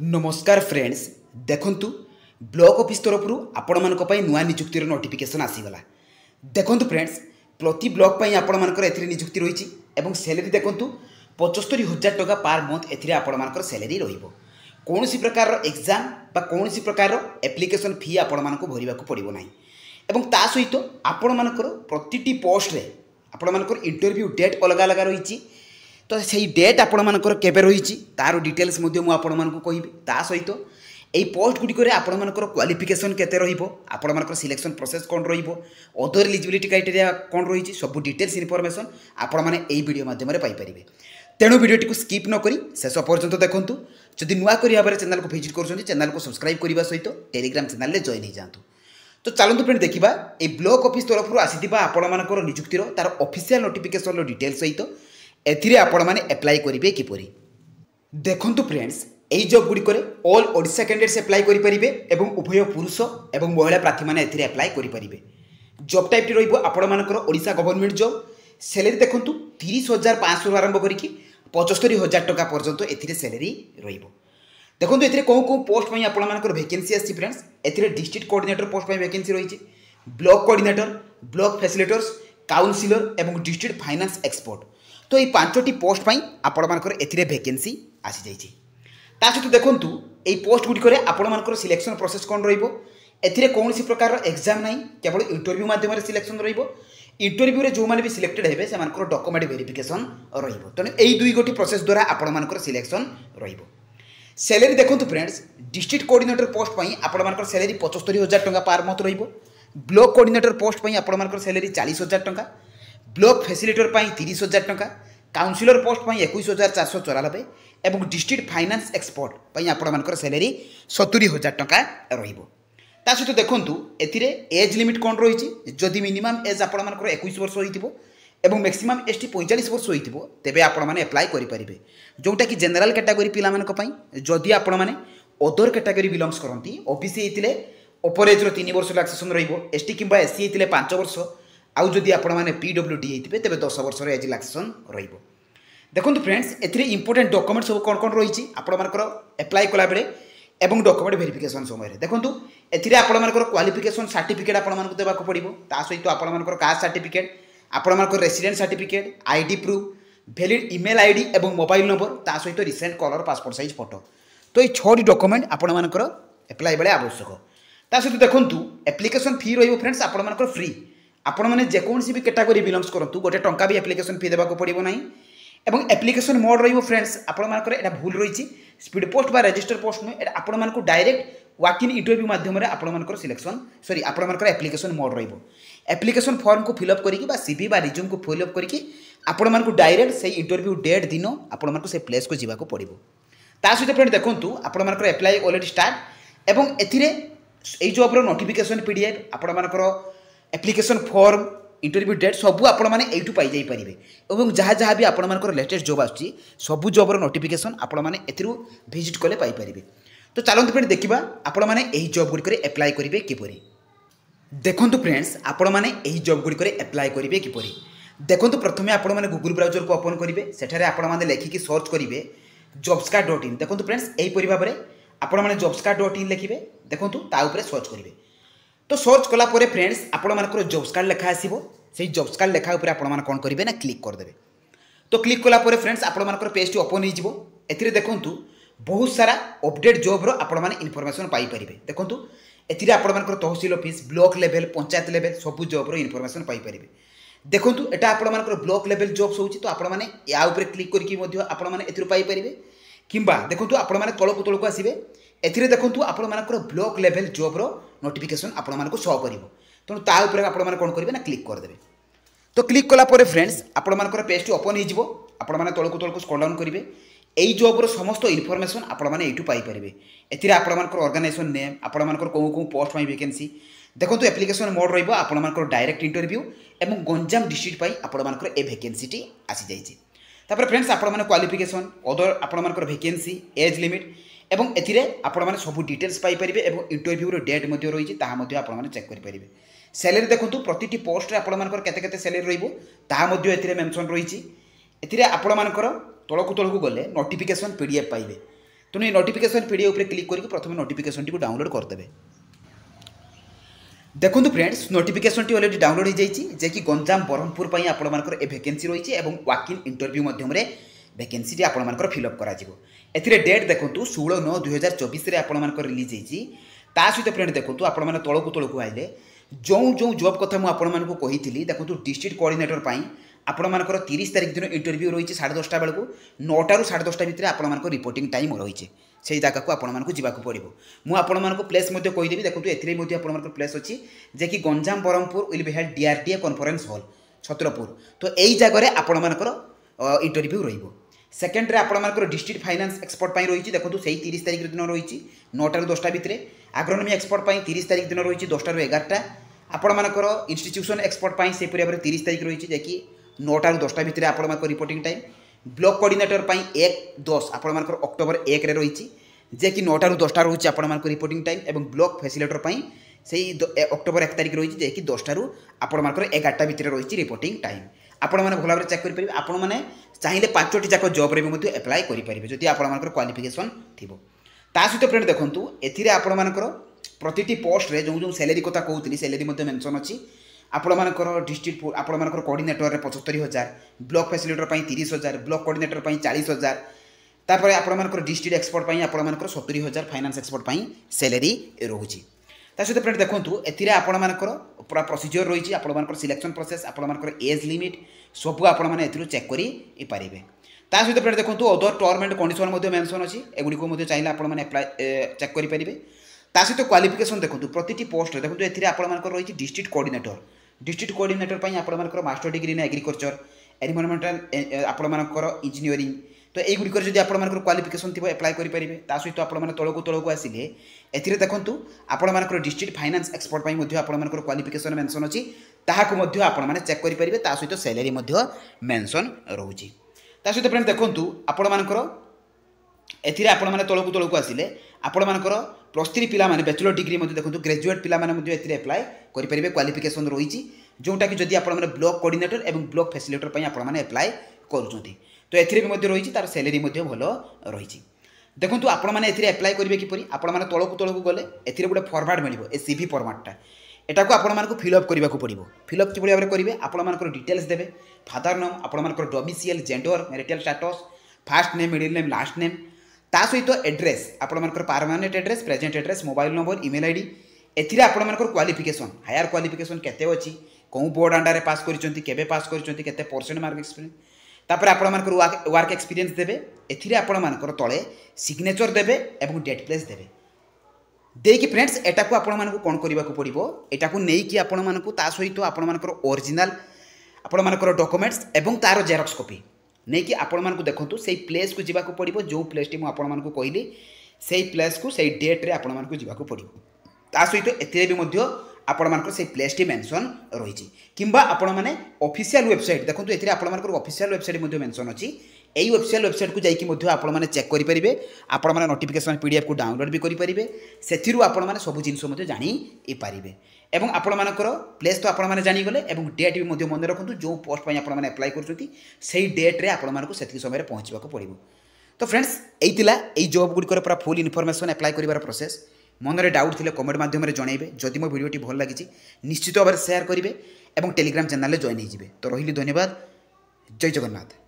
नमस्कार फ्रेंड्स देखंतु block office तरफ आपण मानक पई नुआ नियुक्तिर नोटिफिकेशन आसीगला। देखंतु फ्रेंड्स प्रति ब्लॉक पई आपण मानकर एथिरे नियुक्ति रहिछि एवं सैलरी देखंतु 75,000 टका पर मंथ एथिरे आपण मानकर सैलरी रहिबो। कोनोसी प्रकार एग्जाम बा कोनोसी प्रकार एप्लिकेशन फी आपण मानक भरिबाकू पड़िबो नाही एवं ता सहित आपण मानकर प्रतिटी पोस्ट रे आपण मानकर इंटरव्यू डेट अलग अलग रहिछि। तो से डेट आपण मानकर केबे रहिछि तार डिटेल्स मध्य मु आपण मानकू कहिबि। ता सहित एई पोस्ट गुडी करे आपण मानकर क्वालिफिकेशन केते रहिबो, आपण मानकर सिलेक्शन प्रोसेस कोन रहिबो, अदर एलिजिबिलिटी क्राइटेरिया कोन रहिछि सब डिटेल्स इनफॉरमेशन आपण माने एई वीडियो माध्यम रे पाई परिबे। तेणु वीडियोटी को स्किप न करी शेष पर्यंत देखंतु। जदि नुआ करी भाबरे चैनल को विजिट करछन्ती चैनल को सब्सक्राइब करबा सहित टेलीग्राम चैनल रे जॉइन हो जांतु। तो चलतु फ्रेंड देखिबा ए ब्लॉक ऑफिस तरफ आसीथिबा आपण मानकर नियुक्तिर तार ऑफिशियल नोटिफिकेशन रो डिटेल्स सहित एथिरे आपण माने अप्लाई करिवे किपरि। देखंतु फ्रेंड्स एई जॉब गुडी करे ऑल ओडिशा कैंडिडेट्स अप्लाई करि परिबे एवं उभय पुरुष एवं महिला प्रार्थी माने एथिरे अप्लाई करि परिबे। जॉब टाइप टी रहिबो आपण मानकर ओडिशा गवर्नमेंट जॉब। सैलरी देखंतु 30,500 आरंभ करिकि 75,000 टका पर्यंत एथिरे सैलरी रहिबो। देखंतु एथिरे को पोस्ट पई आपण मानकर वैकेंसी आछि फ्रेंड्स। एथिरे डिस्ट्रिक्ट कोऑर्डिनेटर पोस्ट पई वैकेंसी रहिछि, block coordinator, block facilitators, counsellor एवं डिस्ट्रिक्ट फाइनेंस एक्सपर्ट। तो ये पांचटी पोस्ट पाई आपण मानकर एथिरे वैकेंसी आसी जाइछि। ता सहित देखंतु एई पोस्ट गुडी करे आपण मानकर सिलेक्शन प्रोसेस कोन रहिबो। एथिरे कोनोसी प्रकार एग्जाम नाही, केवल इंटरव्यू माध्यम रे सिलेक्शन रहिबो। इंटरव्यू रे जो माने भी सिलेक्टेड हेबे से मानकर डॉक्यूमेंट वेरिफिकेशन रहिबो। तने एई दुई गोटी प्रोसेस द्वारा आपण मानकर सिलेक्शन रहिबो। सैलरी देखंतु फ्रेंड्स डिस्ट्रिक्ट कोऑर्डिनेटर पोस्ट पाई आपण मानकर सैलरी 75,000 टका पर मंथ रहिबो। ब्लॉक कोऑर्डिनेटर पोस्ट पाई आपण मानकर सैलरी 40,000 टका, ब्लॉक फैसिलिटेटर पाई 30,000 टका, काउंसिलर पोस्ट पाई 21,494 एवं डिस्ट्रिक्ट फाइनेंस एक्सपर्ट पाई आपण मानकर सैलरी 70,000 टका रहिबो। ता सहित देखंतु एथिरे एज लिमिट कोन रहिछि। जदि मिनिमम एज आपण मानकर 21 वर्ष होइतिबो एवं मैक्सिमम एज 45 वर्ष होइतिबो तेबे आपण माने अप्लाई करि परिबे। जोटा कि जनरल कैटेगरी पिला मानक पई। जदि आपण माने अदर कैटेगरी बिलोंग्स करंती, ओबीसी हेतिले ओपर एज रो 3 वर्ष रिलैक्सेशन रहिबो, एसटी किंबा एससी हेतिले 5 वर्ष, आउ जदि आपण माने पीडब्ल्यूडी हेतिबे तेबे 10 वर्ष रो एज रिलैक्सेशन रहिबो। देखंतु फ्रेंड्स एथिरे इंपोर्टेंट डॉक्यूमेंट सब कोन कोन रहिछि आपण मानकर अप्लाई कला बेले एवं डॉक्यूमेंट वेरिफिकेशन समय। देखंतु एथिरे आपण मानकर क्वालिफिकेशन सर्टिफिकेट आपण मानक देबाको पड़िबो। ता सहित आपण मानकर कास्ट सर्टिफिकेट, आपण मानकर resident certificate, ID proof, valid email ID एवं मोबाइल नंबर, ता सहित recent colour passport size photo. तो ये 6टी डॉक्यूमेंट आपण मानकर अप्लाई बेले आवश्यक। ता सहित देखंतु एप्लिकेशन फी रहिबो फ्रेंड्स आपण मानकर फ्री। आपण माने जे कोनसी भी कैटेगरी बिलोंग्स करंतु गोटे टंका भी एप्लिकेशन फी देबाको पड़िबो नाही एवं एप्लिकेशन मोड रहिबो फ्रेंड्स आपण मानकर एटा भूल रहिछि। स्पीड पोस्ट बा रजिस्टर पोस्ट में एटा आपण मानकर डायरेक्ट वॉक इन इंटरव्यू माध्यम रे आपण मानकर सिलेक्शन आपण मानकर एप्लिकेशन मोड रहिबो। एप्लिकेशन फॉर्म को फिल अप करिकि बा सीवी बा रिज्यूम को फिल अप करिकि आपण मानकर डायरेक्ट से इंटरव्यू डेट दिन आपण मानकर से प्लेस को जिबाको पड़िबो। ता सहित फ्रेंड देखंतु आपण मानकर अप्लाई ऑलरेडी स्टार्ट एवं एथिरे एई जॉब रो नोटिफिकेशन पीडीएफ आपण मानकर एप्लिकेशन फॉर्म इंटरव्यू डेट सबू आपण माने एठू पाई जाई परिबे एवं जहाँ जहाँ भी आपण मानकर लेटेस्ट जॉब आछि सबू जॉब रो नोटिफिकेशन आपण माने एथिरु विजिट कले पाई परिबे। तो चलंतु फ्रेंड देखिबा आपण माने एही जॉब गुडी करे अप्लाई करिवे किपरि। देखंतु फ्रेंड्स आपण माने एही जॉब गुडी करे अप्लाई करिवे किपरि। देखंतु प्रथमे आपण माने गूगल ब्राउजर को ओपन करिवे, सेठारे आपण माने लेखिकि सर्च करिवे jobscard.in। देखंतु फ्रेंड्स एही परि भाबरे आपण माने jobscard.in लिखिवे। देखंतु ता ऊपर सर्च करिवे। तो सर्च कला परे फ्रेंड्स आपण मानकर जॉब्स कार्ड लेखा आसीबो। सेही जॉब्स कार्ड लेखा ऊपर आपण मान कोन करिवे ना क्लिक कर देबे। तो क्लिक कला परे फ्रेंड्स आपण मानकर पेज टी ओपन हो जिवो। एथिरे देखंतु बहुत सारा अपडेट जॉब रो आपण माने इन्फॉर्मेशन पाई परिबे। देखंतु एथिरे आपण मानकर तहसील office, block level, panchayat level सब जॉब रो इन्फॉर्मेशन पाई परिबे। देखंतु एटा आपण मानकर ब्लॉक लेवल जॉब्स होउची। तो आपण माने या ऊपर क्लिक करके मध्य आपण माने एथिरो पाई परिबे। किंबा देखंतु आपण माने तळको आसीबे। एथिरे देखंतु आपण मानकर ब्लॉक लेवल जॉब रो नोटिफिकेशन आपण मानको शो करिवो। तेणु ता ऊपर आपण माने कोन करिवे ना क्लिक कर देबे। तो क्लिक कला परे फ्रेंड्स आपण मानकर पेज टी ओपन हो जिवो। आपण माने तळको स्क्रॉल डाउन करिवे। एई जॉब रो समस्त इन्फॉर्मेशन आपण माने एटू पाई परिबे। एथिरे आपण मानकर ऑर्गेनाइजेशन नेम, आपण मानकर को पोस्ट पाई वैकेंसी, देखंतु एप्लिकेशन मोड रहिबो आपण मानकर डायरेक्ट इंटरव्यू एवं गंजाम डिस्ट्रिक्ट पाई आपण मानकर ए वैकेंसी टी आसी जाईछि। तापर फ्रेंड्स आपण माने क्वालिफिकेशन, अदर आपण मानकर वैकेंसी, एज लिमिट एवं एथिरे आपण माने सब डिटेल्स पाई परिबे एवं इंटरव्यू रो डेट मध्ये रहिछि ताहा मध्ये आपण माने चेक करि परिबे। सैलरी देखंतु प्रतिटी पोस्ट रे आपण मानकर केते केते सैलरी रहिबो ताहा मध्ये एथिरे मेंशन रहिछि। एथिरे आपण मानकर तळको गले नोटिफिकेशन पीडीएफ पाइबे। तेणु ये नोटिफिकेशन पीडीएफ पर क्लिक करके प्रथम नोटिफिकेशन टी डाउनलोड करदे। देखो friends notification T already download हो जाए कि गंजाम ब्रह्मपुर पर आपर ए भैकेंसी रही है और वॉक इन इंटरव्यू मध्यम भैकेंसी टी आपर फिलअप करा एथिरे डेट देखो 16/9/2024 आपर रिलीज होती सहित फ्रेंड देखो आपण मैंने तौक तौक आइले जो जो जॉब कथा मुझे कही देखो डिस्ट्रिक्ट कोऑर्डिनेटर आपर 30 तारीख दिन इंटरव्यू रही 10:30 बेलू 9टा ରୁ 10:30 भितर आपर रिपोर्टिंग टाइम रही से जगह को आपको जावाक पड़ो मुझे प्लेस कहीदेवी देखो ए प्लेस अच्छी जे कि Ganjam Brahmapur will be held DRDA conference hall Chhatrapur. तो यही जगह आपर इंटरव्यू रही सेकेंड आपर डिस्ट्रिक्ट फाइनेंस एक्सपर्ट रही देखो से 30 तारीख दिन रही 9टा ରୁ 10ଟା भितर एग्रोनॉमी एक्सपर्ट 30 तारीख दिन रही 10टा ରୁ 11ଟା आपर इंस्टीट्यूशन एक्सपर्ट से भाव 30 तारीख रही जैकि 9टा ରୁ 10ଟା भितर आपर रिपोर्टिंग टाइम ब्लॉक कोऑर्डिनेटर 1/10 आपर अक्टोबर 1 रे रही जे कि 9टा ରୁ 10ଟା रही आपर रिपोर्टिंग टाइम और ब्लॉक फैसिलिटेटर से अक्टोबर 1 तारीख रही जैकि 10टा ରୁ आपर 11ଟା भितर रही रिपोर्टिंग टाइम आपण मैंने भल भाव चेक करेंगे आपण मैंने चाहिए 5टी जाक जॉब रे एप्लाय करेंगे जदि आपर क्वालिफिकेशन थी सहित फ्रेंड देखूँ एथिरे आपर प्रतिटी पोस्ट रे जो जो सैलरी कथा कहूली सैलरी मेंशन अच्छी आपर डिस्ट्रिक्ट आपर coordinator 75,000 block facilitator 30,000 block coordinator 40,000 तापर आपर डिस्ट्रिक्ट एक्सपर्ट आपर 70,000 फाइनेंस एक्सपर्ट सैलरी रोचे सहित फ्रेंड देखूँ एथिरे आपर पूरा प्रोसीजर रही आपर सिलेक्शन प्रोसेस आपर एज लिमिट सबू आपने चेक करेंगे सहित फ्रेंड देखो other term and condition mention अच्छी एगुड़ी चाहिए आपने एप्लाय चेक करेंगे सहित क्वालिफिकेशन देखो प्रतिटी पोस्ट देखो ए आपर रही डिस्ट्रिक्ट कोऑर्डिनेटर आपर master degree in agriculture environmental आपर इंजीनियरिंग तो युड़िक जब आपर क्वालिफिकेशन थी एप्लाय करेंगे सहित आपने तौक तौक आसिले ए देखूँ आपर डिस्ट्रिक्ट फाइनेंस एक्सपर्ट आपर क्वालिफिकेशन मेंशन अच्छी ताकू आपने चेक करेंगे सहित सैलरी मेंशन रोचे सहित फ्रेंड देखूँ आपर आपने तौक तौक आसिले आपर +3 पिला बैचलर डिग्री देखो ग्रेजुएट पिला एप्लाय करेंगे क्वालिफिकेशन रही जोटा कि जदि आप ब्लॉक कोऑर्डिनेटर और ब्लॉक फैसिलिटेटर आपने एप्लाय करुँच तो एथिरे भी रही तार सैलरी भल रही देखो आपने एप्लाय करेंगे किपरि आपने तौक तौक गले ए गोटे फॉर्मेट मिले ए CV फॉर्मेटटा एटा को आपको फिलअप करने को पड़ो फिलअप कि भाव में करेंगे आपर डिटेल्स देवे फादर नेम आपर domicile gender marital status first name middle name last name सहित एड्रेस आपर permanent address present address mobile number email ID एथिरे आपर क्वालिफिकेशन हायर क्वालिफिकेशन केते अच्छी कौन बोर्ड अंडर पास कर पास करते परसेंट मार्क एक्सपीरियंस तापर आपर वर्क एक्सपीरियंस देवे एथिरे आपर तले सिग्नेचर देवे और डेट प्लेस देवे देकी फ्रेंड्स एटा को आपण मानकु कोन करबा को पड़िबो एटा को नै कि आपण मानकु ता सहित आपण मानकर ओरिजिनल आपण मानकर डॉक्यूमेंट्स एवं तार जेरॉक्स कॉपी नै कि आपण मानकु देखंतु सेही प्लेस को जिबा को पड़िबो जो प्लेस टी मु आपण मानकु कहली सेही प्लेस को सेही डेट रे आपण मानकु जिबा को पड़िबो ता सहित एते भी मध्य आपण मानकर सेही प्लेस टी मेंशन रहिछि किंबा आपण माने ऑफिशियल वेबसाइट देखंतु एते आपण मानकर ऑफिशियल वेबसाइट मध्य मेंशन अछि यही ऑफिशियल वेबसाइट को जाइए आपण मैंने चेक करेंगे आपण मैंने नोटिफिकेशन PDF को डाउनलोड भी करेंगे से आपण मैंने सब जिन जानीपारे और आपण मानकर प्लेस तो आपण मैंने जानीगले और डेट भी मन रखुद जो पोस्ट पर आप एप्लाय कर डेट्रे आपण से समय पहुँचा पड़ो। तो फ्रेंड्स यही जॉब गुड़िकर पूरा फुल इनफॉरमेशन एप्लाय कर प्रोसेस मन में डाउट थे कमेंट माध्यम जनइबे जदि मो वीडियो भल लगी निश्चित भाव में शेयर करेंगे और टेलीग्राम चैनल जॉइन हो। तो रही धन्यवाद। जय जगन्नाथ।